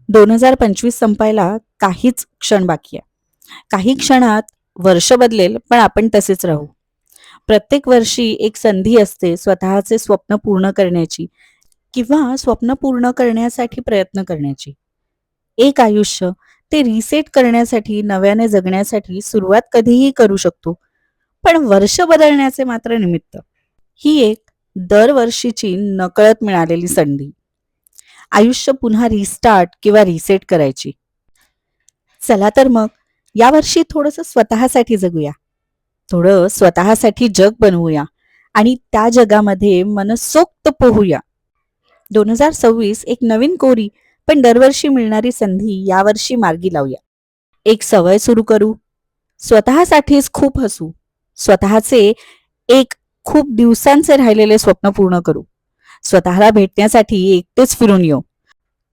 2025 संपायला काहीच क्षण बाकी आहे. काही क्षणात वर्ष बदलेल, पण आपण तसेच राहू. प्रत्येक वर्षी एक संधी असते स्वतःचे स्वप्न पूर्ण करण्याची किंवा स्वप्न पूर्ण करण्यासाठी प्रयत्न करण्याची. एक आयुष्य ते रिसेट करण्यासाठी, नव्याने जगण्यासाठी सुरुवात कधीही करू शकतो. पण वर्ष बदलण्याचे मात्र निमित्त. ही एक दरवर्षीची नकळत मिळालेली संधी. आयुष्य पुन्हा रिस्टार्ट किंवा रिसेट करायची. चला तर मग यावर्षी थोडंसं स्वतःसाठी जगूया. थोडं स्वतःसाठी जग बनवूया आणि त्या जगामध्ये मनसोक्त पोहूया. 2026 एक नवीन कोरी पण दरवर्षी मिळणारी संधी यावर्षी मार्गी लावूया. एक सवय सुरू करू. स्वतःसाठीच खूप हसू. स्वतःचे एक खूप दिवसांचे राहिलेले स्वप्न पूर्ण करू. स्वतःला भेटण्यासाठी एकटेच फिरून येऊ.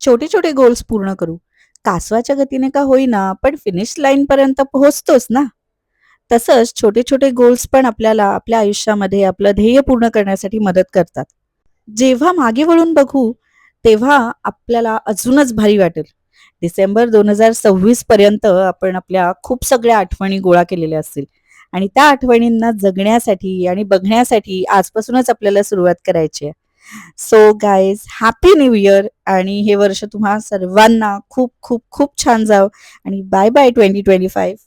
छोटे छोटे गोल्स पूर्ण करू. कासवाच्या गतीने का होईना पण फिनिश लाईन पर्यंत पोहोचतोच ना. तसंच छोटे छोटे गोल्स पण आपल्याला आपल्या आयुष्यामध्ये आपलं ध्येय पूर्ण करण्यासाठी मदत करतात. जेव्हा मागे वळून बघू तेव्हा आपल्याला अजूनच भारी वाटेल. डिसेंबर 2026 पर्यंत आपण आपल्या खूप सगळ्या आठवणी गोळा केलेल्या असतील आणि त्या आठवणींना जगण्यासाठी आणि बघण्यासाठी आजपासूनच आपल्याला सुरुवात करायची आहे. So guys happy new year आणि हे वर्ष तुम्हा सर्वांना खूप खूप खूप छान जावं आणि बाय बाय 2025.